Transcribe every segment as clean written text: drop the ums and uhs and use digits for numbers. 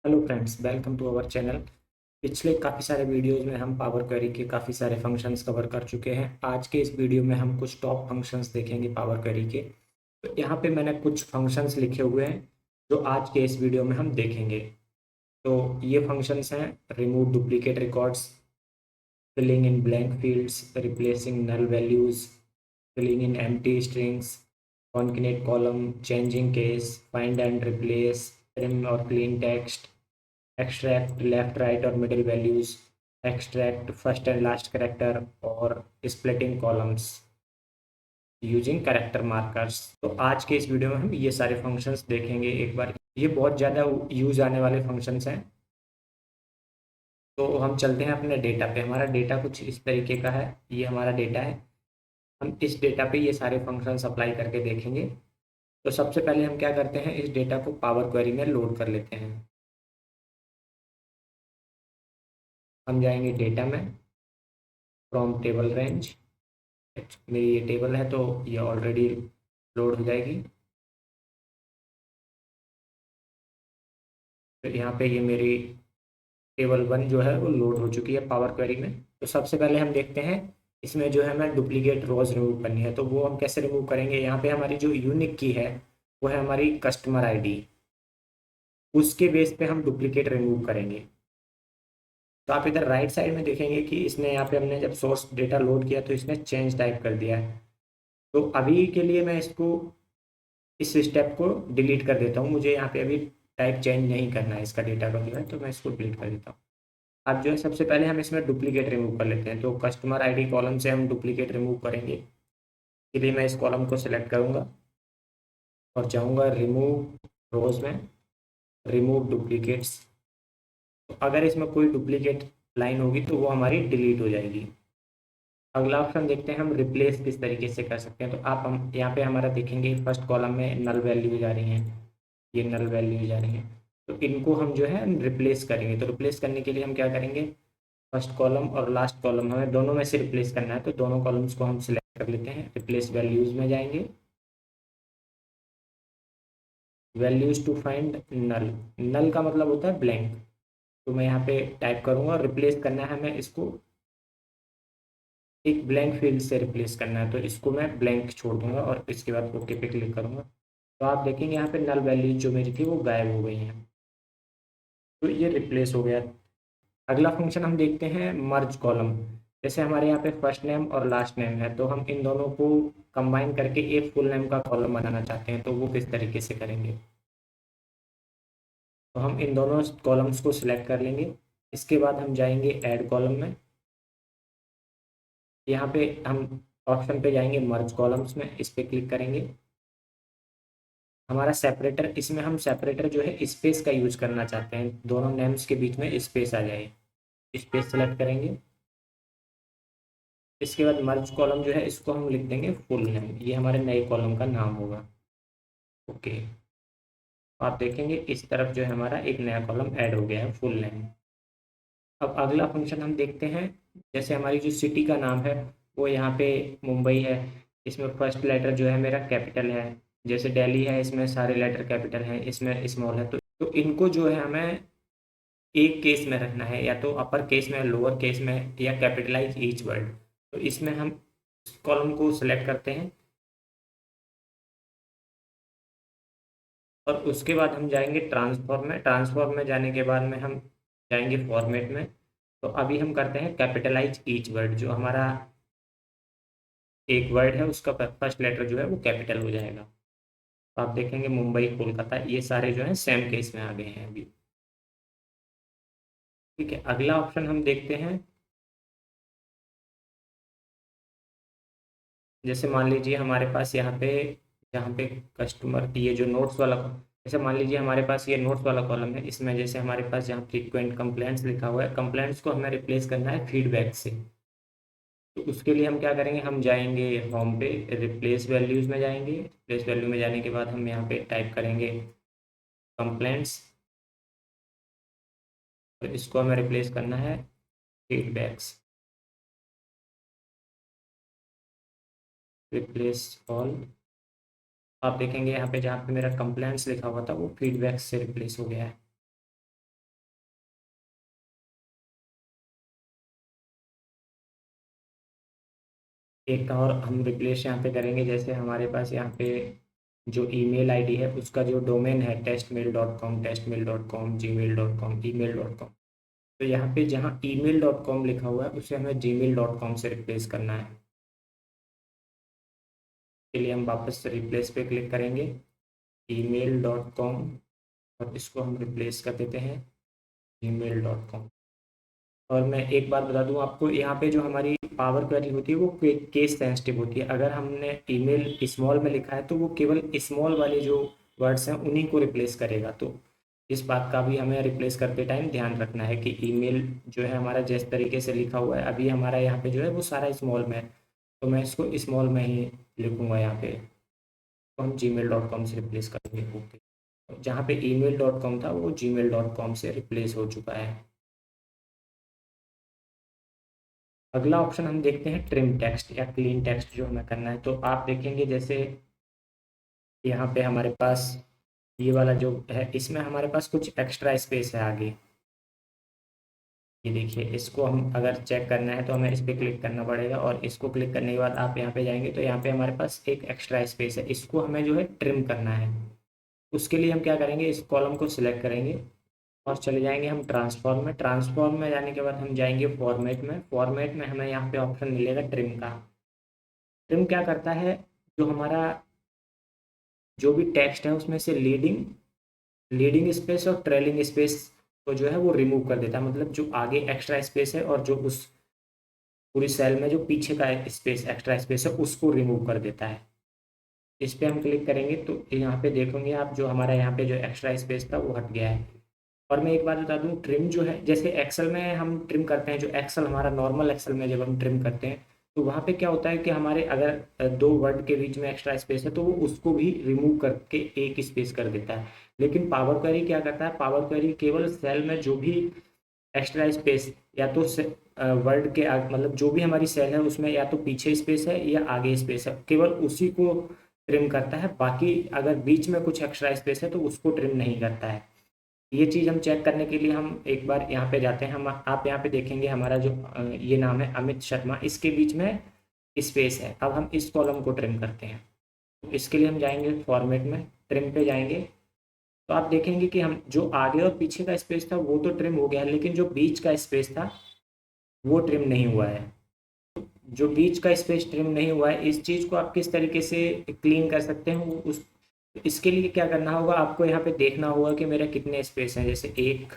Hello friends, welcome to our channel. पिछले काफ़ी सारे वीडियोस में हम पावर क्वेरी के काफ़ी सारे फंक्शंस कवर कर चुके हैं। आज के इस वीडियो में हम कुछ टॉप फंक्शंस देखेंगे पावर क्वेरी के। तो यहाँ पे मैंने कुछ फंक्शंस लिखे हुए हैं जो आज के इस वीडियो में हम देखेंगे। तो ये फंक्शंस हैं: remove duplicate records, filling in blank fields, replacing null values, filling in empty strings, concatenate column, changing case, find and replace, trim or clean text, extract left, right और middle values, extract first and last character और splitting columns using character markers. तो आज के इस video में हम ये सारे फंक्शंस देखेंगे एक बार। ये बहुत ज़्यादा यूज आने वाले फंक्शंस हैं। तो हम चलते हैं अपने डेटा पे। हमारा डेटा कुछ इस तरीके का है, ये हमारा डेटा है। हम इस डेटा पे ये सारे फंक्शंस अप्लाई करके देखेंगे। तो सबसे पहले हम क्या करते हैं, इस डेटा को पावर क्वेरी में लोड कर लेते हैं। हम जाएंगे डेटा में, फ्रॉम टेबल रेंज। मेरी ये टेबल है तो ये ऑलरेडी लोड हो जाएगी। तो यहाँ पे ये मेरी टेबल 1 जो है वो लोड हो चुकी है पावर क्वेरी में। तो सबसे पहले हम देखते हैं इसमें जो है हमें डुप्लीकेट रोज रिमूव करनी है। तो वो हम कैसे रिमूव करेंगे, यहाँ पे हमारी जो यूनिक की है वो है हमारी कस्टमर आईडी। उसके बेस पे हम डुप्लीकेट रिमूव करेंगे। तो आप इधर राइट साइड में देखेंगे कि इसने यहाँ पे हमने जब सोर्स डेटा लोड किया तो इसने चेंज टाइप कर दिया है। तो अभी के लिए मैं इसको इस स्टेप को डिलीट कर देता हूँ। मुझे यहाँ पे अभी टाइप चेंज नहीं करना है इसका डेटा का जो है, तो मैं इसको डिलीट कर देता हूँ। अब जो है सबसे पहले हम इसमें डुप्लीकेट रिमूव कर लेते हैं। तो कस्टमर आईडी कॉलम से हम डुप्लीकेट रिमूव करेंगे। इसके लिए मैं इस कॉलम को सिलेक्ट करूँगा और जाऊँगा रिमूव रोज में, रिमूव डुप्लीकेट्स। तो अगर इसमें कोई डुप्लीकेट लाइन होगी तो वो हमारी डिलीट हो जाएगी। अगला ऑप्शन देखते हैं हम रिप्लेस किस तरीके से कर सकते हैं। तो आप हम यहाँ पे हमारा देखेंगे फर्स्ट कॉलम में नल वैल्यूज आ रही हैं, ये नल वैल्यूज आ रही हैं। तो इनको हम जो है रिप्लेस करेंगे। तो रिप्लेस करने के लिए हम क्या करेंगे, फर्स्ट कॉलम और लास्ट कॉलम हमें दोनों में से रिप्लेस करना है। तो दोनों कॉलम्स को हम सिलेक्ट कर लेते हैं, रिप्लेस वैल्यूज में जाएंगे, वैल्यूज टू फाइंड नल। नल का मतलब होता है ब्लैंक। तो मैं यहाँ पे टाइप करूँगा, रिप्लेस करना है हमें इसको एक ब्लैंक फील्ड से रिप्लेस करना है। तो इसको मैं ब्लैंक छोड़ दूंगा और इसके बाद ओके पे क्लिक करूंगा। तो आप देखेंगे यहाँ पे नल वैल्यूज जो मेरी थी वो गायब हो गई हैं। तो ये रिप्लेस हो गया। अगला फंक्शन हम देखते हैं मर्ज कॉलम। जैसे हमारे यहाँ पे फर्स्ट नेम और लास्ट नेम है, तो हम इन दोनों को कंबाइन करके एक फुल नेम का कॉलम बनाना चाहते हैं। तो वो किस तरीके से करेंगे, तो हम इन दोनों कॉलम्स को सिलेक्ट कर लेंगे। इसके बाद हम जाएंगे ऐड कॉलम में। यहाँ पे हम ऑप्शन पे जाएंगे मर्ज कॉलम्स में, इस पे क्लिक करेंगे। हमारा सेपरेटर, इसमें हम सेपरेटर जो है स्पेस का यूज करना चाहते हैं, दोनों नेम्स के बीच में स्पेस आ जाए। स्पेस सेलेक्ट करेंगे। इसके बाद मर्ज कॉलम जो है इसको हम लिख देंगे फुल नेम, ये हमारे नए कॉलम का नाम होगा। ओके, आप देखेंगे इस तरफ जो है हमारा एक नया कॉलम ऐड हो गया है, फुल नेम। अब अगला फंक्शन हम देखते हैं। जैसे हमारी जो सिटी का नाम है वो यहाँ पे मुंबई है, इसमें फर्स्ट लेटर जो है मेरा कैपिटल है। जैसे दिल्ली है, इसमें सारे लेटर कैपिटल हैं, इसमें स्मॉल है। तो इनको जो है हमें एक केस में रखना है, या तो अपर केस में, लोअर केस में, या कैपिटलाइज ईच वर्ड। तो इसमें हम कॉलम को सिलेक्ट करते हैं और उसके बाद हम जाएंगे ट्रांसफॉर्म में। ट्रांसफॉर्म में जाने के बाद में हम जाएंगे फॉर्मेट में। तो अभी हम करते हैं कैपिटलाइज ईच वर्ड। जो हमारा एक वर्ड है उसका फर्स्ट लेटर जो है वो कैपिटल हो जाएगा। तो आप देखेंगे मुंबई, कोलकाता, ये सारे जो हैं सेम केस में आ गए हैं अभी। ठीक है, अगला ऑप्शन हम देखते हैं। जैसे मान लीजिए हमारे पास यहाँ पे, जहाँ पे कस्टमर, ये जो नोट्स वाला जैसे मान लीजिए हमारे पास ये नोट्स वाला कॉलम है, इसमें जैसे हमारे पास जहाँ फ्रीक्वेंट कंप्लेंट्स लिखा हुआ है, कंप्लेंट्स को हमें रिप्लेस करना है फीडबैक से। तो उसके लिए हम क्या करेंगे, हम जाएंगे होम पे, रिप्लेस वैल्यूज़ में जाएंगे। रिप्लेस वैल्यू में जाने के बाद हम यहाँ पे टाइप करेंगे कंप्लेंट्स, तो इसको हमें रिप्लेस करना है फीडबैक्स। Replace all. आप देखेंगे यहाँ पे जहाँ पे मेरा कंप्लेंट्स लिखा हुआ था वो फीडबैक से रिप्लेस हो गया है। एक और हम रिप्लेस यहाँ पे करेंगे, जैसे हमारे पास यहाँ पे जो ईमेल आईडी है उसका जो डोमेन है testmail.com, testmail.com, gmail.com, email.com, तो यहाँ पे जहाँ email.com लिखा हुआ है उसे हमें gmail.com से रिप्लेस करना है। के लिए हम वापस से रिप्लेस पे क्लिक करेंगे, email.com, और इसको हम रिप्लेस कर देते हैं gmail.com। और मैं एक बात बता दूं आपको, यहाँ पे जो हमारी पावर क्वेरी होती है वो केस सेंसिटिव होती है। अगर हमने ईमेल स्मॉल में लिखा है तो वो केवल स्मॉल वाले जो वर्ड्स हैं उन्हीं को रिप्लेस करेगा। तो इस बात का भी हमें रिप्लेस करते टाइम ध्यान रखना है कि ईमेल जो है हमारा जिस तरीके से लिखा हुआ है अभी हमारा यहाँ पे जो है वो सारा स्मॉल में है, तो मैं इसको स्मॉल में ही लिखूँगा यहाँ पे। तो हम gmail.com से रिप्लेस करेंगे। ओके, जहाँ पे email.com था वो gmail.com से रिप्लेस हो चुका है। अगला ऑप्शन हम देखते हैं ट्रिम टेक्स्ट या क्लीन टेक्स्ट जो हमें करना है। तो आप देखेंगे जैसे यहाँ पे हमारे पास ये वाला जो है इसमें हमारे पास कुछ एक्स्ट्रा स्पेस है आगे। ये देखिए, इसको हम अगर चेक करना है तो हमें इस पर क्लिक करना पड़ेगा, और इसको क्लिक करने के बाद आप यहाँ पे जाएंगे तो यहाँ पे हमारे पास एक एक्स्ट्रा स्पेस है, इसको हमें जो है ट्रिम करना है। उसके लिए हम क्या करेंगे, इस कॉलम को सिलेक्ट करेंगे और चले जाएंगे हम ट्रांसफॉर्म में। ट्रांसफॉर्म में जाने के बाद हम जाएंगे फॉर्मेट में। फॉर्मेट में हमें यहाँ पे ऑप्शन मिलेगा ट्रिम का। ट्रिम क्या करता है, जो हमारा जो भी टेक्स्ट है उसमें से लीडिंग लीडिंग स्पेस और ट्रेलिंग स्पेस को जो है वो रिमूव कर देता है। मतलब जो आगे एक्स्ट्रा स्पेस है और जो उस पूरी सेल में जो पीछे का स्पेस एक्स्ट्रा स्पेस है उसको रिमूव कर देता है। इस पे हम क्लिक करेंगे तो यहाँ पे देखोगे आप, जो हमारा यहाँ पे जो एक्स्ट्रा स्पेस था वो हट गया है। और मैं एक बात बता दूं, ट्रिम जो है जैसे एक्सेल में हम ट्रिम करते हैं, जो एक्सेल हमारा नॉर्मल एक्सेल में जब हम ट्रिम करते हैं तो वहाँ पे क्या होता है कि हमारे अगर दो वर्ड के बीच में एक्स्ट्रा स्पेस है तो वो उसको भी रिमूव करके एक स्पेस कर देता है। लेकिन पावर क्वेरी क्या करता है, पावर क्वेरी केवल सेल में जो भी एक्स्ट्रा स्पेस या तो वर्ड के मतलब जो भी हमारी सेल है उसमें या तो पीछे स्पेस है या आगे स्पेस है, केवल उसी को ट्रिम करता है। बाकी अगर बीच में कुछ एक्स्ट्रा स्पेस है तो उसको ट्रिम नहीं करता है। ये चीज़ हम चेक करने के लिए हम एक बार यहाँ पे जाते हैं। हम आप यहाँ पे देखेंगे हमारा जो ये नाम है अमित शर्मा, इसके बीच में स्पेस है। अब हम इस कॉलम को ट्रिम करते हैं, तो इसके लिए हम जाएंगे फॉर्मेट में, ट्रिम पे जाएंगे। तो आप देखेंगे कि हम जो आगे और पीछे का स्पेस था वो तो ट्रिम हो गया है, लेकिन जो बीच का स्पेस था वो ट्रिम नहीं हुआ है। जो बीच का स्पेस ट्रिम नहीं हुआ है, इस चीज़ को आप किस तरीके से क्लीन कर सकते हैं उस इसके लिए क्या करना होगा, आपको यहाँ पे देखना होगा कि मेरे कितने स्पेस हैं। जैसे 1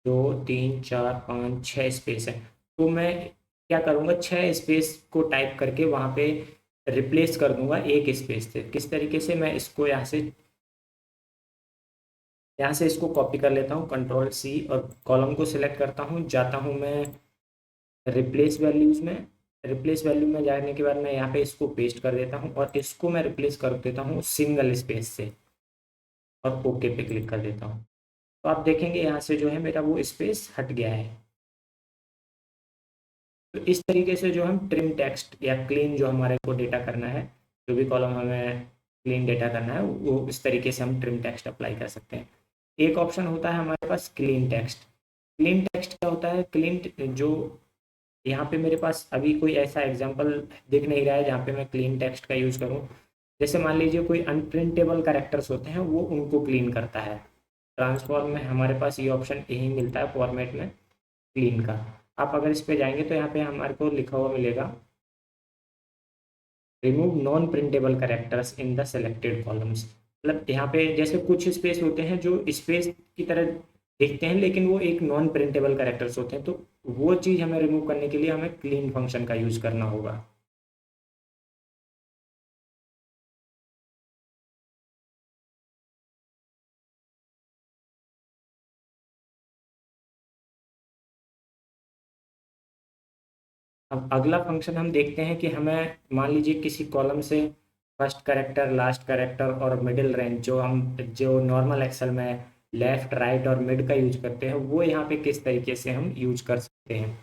2 3 4 5 6 स्पेस है। तो मैं क्या करूँगा, 6 स्पेस को टाइप करके वहाँ पे रिप्लेस कर दूंगा एक स्पेस से। किस तरीके से, मैं इसको यहाँ से इसको कॉपी कर लेता हूँ, कंट्रोल सी, और कॉलम को सिलेक्ट करता हूँ, जाता हूँ मैं रिप्लेस वैल्यूज़ में। रिप्लेस वैल्यू में जाने के बाद मैं यहाँ पे इसको पेस्ट कर देता हूँ और इसको मैं रिप्लेस कर देता हूँ सिंगल स्पेस से, और ओके पे क्लिक कर देता हूँ। तो आप देखेंगे यहाँ से जो है मेरा वो स्पेस हट गया है। तो इस तरीके से जो हम ट्रिम टेक्स्ट या क्लीन जो हमारे को डेटा करना है, जो भी कॉलम हमें क्लीन डेटा करना है वो इस तरीके से हम ट्रिम टेक्स्ट अप्लाई कर सकते हैं। एक ऑप्शन होता है हमारे पास क्लीन टेक्स्ट। क्लीन टेक्स्ट क्या होता है, क्लीन जो यहाँ पे मेरे पास अभी कोई ऐसा एग्जांपल दिख नहीं रहा है जहाँ पे मैं क्लीन टेक्स्ट का यूज़ करूँ। जैसे मान लीजिए कोई अनप्रिंटेबल कैरेक्टर्स होते हैं वो उनको क्लीन करता है। ट्रांसफॉर्म में हमारे पास ये ऑप्शन यही मिलता है फॉर्मेट में, क्लीन का। आप अगर इस पे जाएंगे तो यहाँ पे हमारे को लिखा हुआ मिलेगा remove non printable characters in the selected columns. मतलब यहाँ पे जैसे कुछ स्पेस होते हैं जो स्पेस की तरह दिखते हैं लेकिन वो एक नॉन प्रिंटेबल कैरेक्टर्स होते हैं, तो वो चीज़ हमें रिमूव करने के लिए हमें क्लीन फंक्शन का यूज़ करना होगा। अब अगला फंक्शन हम देखते हैं कि हमें मान लीजिए किसी कॉलम से फर्स्ट कैरेक्टर, लास्ट कैरेक्टर और मिडिल रेंज, जो नॉर्मल एक्सेल में लेफ्ट राइट और मिड का यूज करते हैं, वो यहाँ पे किस तरीके से हम यूज कर सकते हैं।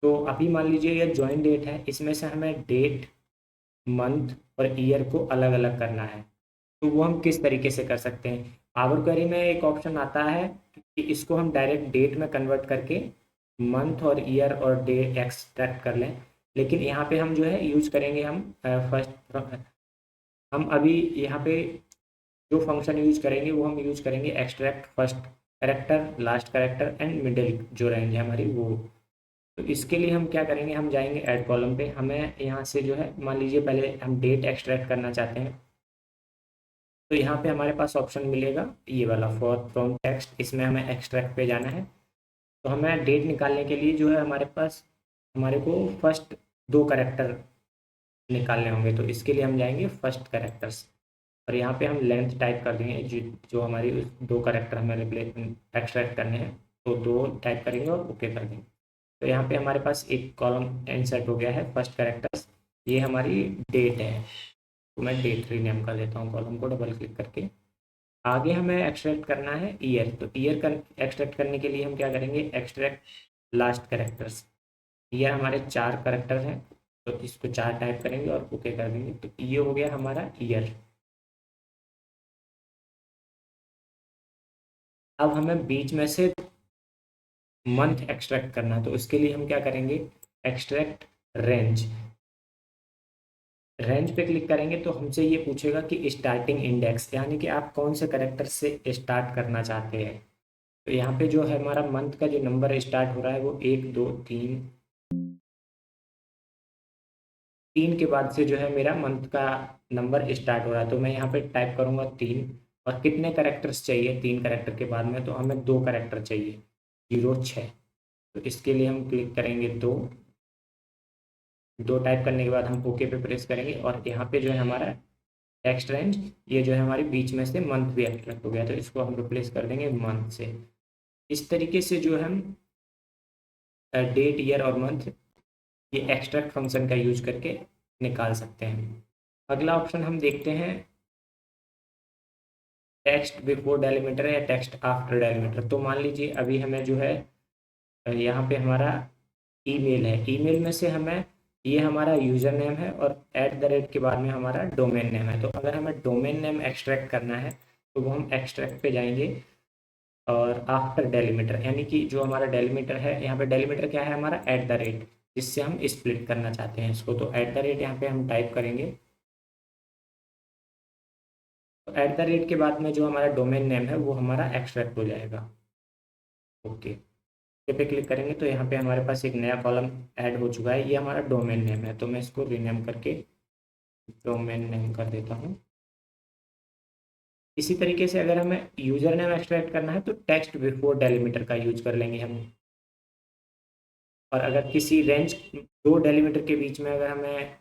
तो अभी मान लीजिए ये ज्वाइन डेट है, इसमें से हमें डेट, मंथ और ईयर को अलग अलग करना है। तो वो हम किस तरीके से कर सकते हैं, पावर क्वेरी में एक ऑप्शन आता है कि इसको हम डायरेक्ट डेट में कन्वर्ट करके मंथ और ईयर और डे एक्सट्रैक्ट कर लें, लेकिन यहाँ पे हम जो है यूज़ करेंगे हम फर्स्ट, हम अभी यहाँ पे जो फंक्शन यूज़ करेंगे वो हम यूज़ करेंगे extract first character, last character and middle जो रहेंगे हमारी वो। तो इसके लिए हम क्या करेंगे, हम जाएंगे ऐड कॉलम पे, हमें यहाँ से जो है मान लीजिए पहले हम डेट एक्सट्रैक्ट करना चाहते हैं, तो यहाँ पे हमारे पास ऑप्शन मिलेगा ये वाला फॉर फ्रॉम टेक्स्ट, इसमें हमें एक्सट्रैक्ट पे जाना है। तो हमें डेट निकालने के लिए जो है हमारे पास, हमारे को फर्स्ट दो करेक्टर निकालने होंगे, तो इसके लिए हम जाएंगे फर्स्ट करेक्टर्स और यहाँ पे हम लेंथ टाइप कर देंगे, जो हमारी उस दो करेक्टर हमें एक्सट्रैक्ट करने हैं, तो दो टाइप करेंगे और ओके कर देंगे। तो यहाँ पे हमारे पास एक कॉलम इंसर्ट हो गया है फर्स्ट करेक्टर्स, ये हमारी डेट है, तो मैं डेट रीनेम कर देता हूँ कॉलम को डबल क्लिक करके। आगे हमें एक्सट्रैक्ट करना है ईयर, तो ईयर का एक्सट्रैक्ट करने के लिए हम क्या करेंगे, एक्सट्रैक्ट लास्ट करेक्टर्स। ईयर हमारे चार करेक्टर हैं, तो इसको चार टाइप करेंगे और ओके कर देंगे, तो ये हो गया हमारा ईयर। अब हमें बीच में से मंथ एक्सट्रैक्ट करना है, तो इसके लिए हम क्या करेंगे, एक्सट्रैक्ट रेंज। रेंज पे क्लिक करेंगे तो हमसे ये पूछेगा कि स्टार्टिंग इंडेक्स, यानी कि आप कौन से करेक्टर से स्टार्ट करना चाहते हैं। तो यहाँ पे जो है हमारा मंथ का जो नंबर स्टार्ट हो रहा है वो 1 2 3, 3 के बाद से जो है मेरा मंथ का नंबर स्टार्ट हो रहा है, तो मैं यहाँ पे टाइप करूँगा 3। और कितने करेक्टर्स चाहिए 3 करेक्टर के बाद में, तो हमें 2 करेक्टर चाहिए, 0 6। तो इसके लिए हम क्लिक करेंगे 2, 2 टाइप करने के बाद हम ओके पे प्रेस करेंगे और यहाँ पे जो है हमारा टेक्स्ट रेंज, ये जो है हमारे बीच में से मंथ भी एक्सट्रैक्ट हो गया, तो इसको हम रिप्लेस कर देंगे मंथ से। इस तरीके से जो हम डेट ईयर और मंथ ये एक्सट्रैक्ट फंक्शन का यूज करके निकाल सकते हैं। अगला ऑप्शन हम देखते हैं टेक्स्ट बिफोर डेलीमीटर या टेक्स्ट आफ्टर डेलीमीटर। तो मान लीजिए अभी हमें जो है यहाँ पे हमारा ईमेल है, ईमेल में से हमें ये हमारा यूज़र नेम है और ऐट द रेट के बाद में हमारा डोमेन नेम है। तो अगर हमें डोमेन नेम एक्सट्रैक्ट करना है तो वो हम एक्सट्रैक्ट पे जाएंगे और आफ्टर डेलीमीटर, यानी कि जो हमारा डेलीमीटर है, यहाँ पे डेलीमीटर क्या है हमारा ऐट द रेट, जिससे हम स्प्लिट करना चाहते हैं इसको, तो ऐट द रेट यहाँ पे हम टाइप करेंगे। तो ऐट द रेट के बाद में जो हमारा डोमेन नेम है वो हमारा एक्सट्रैक्ट हो जाएगा। ओके, पे क्लिक करेंगे तो यहाँ पे हमारे पास एक नया कॉलम ऐड हो चुका है, ये हमारा डोमेन नेम है, तो मैं इसको रीनेम करके डोमेन नेम कर देता हूँ। इसी तरीके से अगर हमें यूजर नेम एक्सट्रैक्ट करना है तो टेक्स्ट बिफोर डेलीमीटर का यूज कर लेंगे हम। और अगर किसी रेंज दो डेलीमीटर के बीच में अगर हमें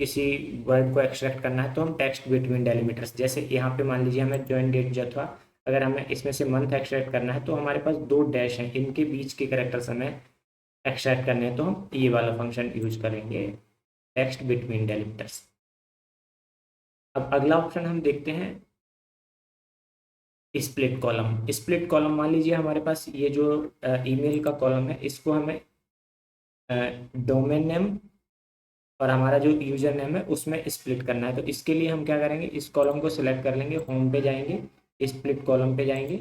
किसी वर्ड को एक्सट्रैक्ट करना है तो हम टेक्स्ट बिटवीन डेलीमीटर्स, जैसे यहाँ पे मान लीजिए हमें ज्वाइन डेट जो था, अगर हमें इसमें से मंथ एक्सट्रैक्ट करना है तो हमारे पास दो डैश हैं, इनके बीच के कैरेक्टर्स हमें एक्सट्रैक्ट करने हैं, तो हम ये वाला फंक्शन यूज करेंगे टेक्स्ट बिटवीन डेलीमीटर्स। अब अगला ऑप्शन हम देखते हैं स्प्लिट कॉलम। स्प्लिट कॉलम मान लीजिए हमारे पास ये जो ईमेल का कॉलम है, इसको हमें डोमेन नेम और हमारा जो यूजर नेम है उसमें स्प्लिट करना है। तो इसके लिए हम क्या करेंगे, इस कॉलम को सिलेक्ट कर लेंगे, होम पे जाएंगे, स्प्लिट कॉलम पे जाएंगे,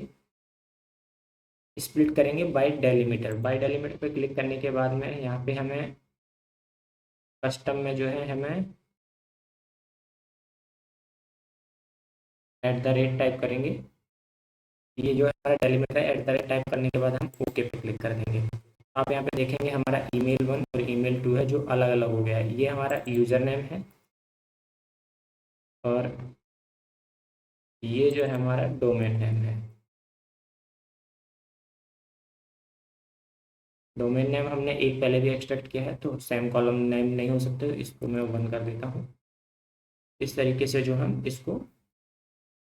स्प्लिट करेंगे बाय डेलीमीटर। बाय डेलीमीटर पे क्लिक करने के बाद में यहाँ पे हमें कस्टम में जो है हमें ऐट द रेट टाइप करेंगे, ये जो है हमारा डेलीमीटर है, ऐट द रेट टाइप करने के बाद हम ओके पे क्लिक कर देंगे। आप यहाँ पे देखेंगे हमारा ईमेल 1 और ईमेल 2 है जो अलग अलग हो गया है, ये हमारा यूजर नेम है और ये जो है हमारा डोमेन नेम है। डोमेन नेम हमने एक पहले भी एक्सट्रैक्ट किया है, तो सेम कॉलम नेम नहीं हो सकते, तो इसको मैं बंद कर देता हूँ। इस तरीके से जो हम इसको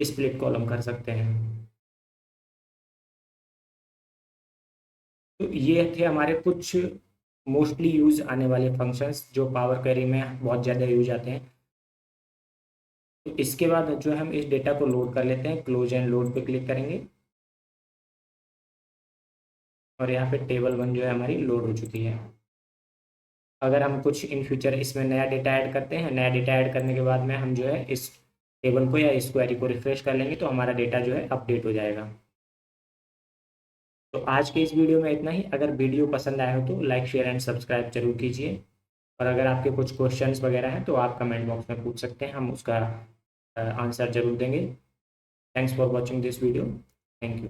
स्प्लिट कॉलम कर सकते हैं। तो ये थे हमारे कुछ मोस्टली यूज आने वाले फंक्शंस जो पावर क्वेरी में बहुत ज़्यादा यूज आते हैं। तो इसके बाद जो हम इस डेटा को लोड कर लेते हैं, क्लोज एंड लोड पे क्लिक करेंगे और यहाँ पे टेबल 1 जो है हमारी लोड हो चुकी है। अगर हम कुछ इन फ्यूचर इसमें नया डेटा ऐड करते हैं, नया डेटा ऐड करने के बाद में हम जो है इस टेबल को या इस क्वेरी को रिफ्रेश कर लेंगे तो हमारा डेटा जो है अपडेट हो जाएगा। तो आज के इस वीडियो में इतना ही। अगर वीडियो पसंद आया हो तो लाइक शेयर एंड सब्सक्राइब जरूर कीजिए, और अगर आपके कुछ क्वेश्चंस वगैरह हैं तो आप कमेंट बॉक्स में पूछ सकते हैं, हम उसका आंसर जरूर देंगे। Thanks for watching this video. Thank you.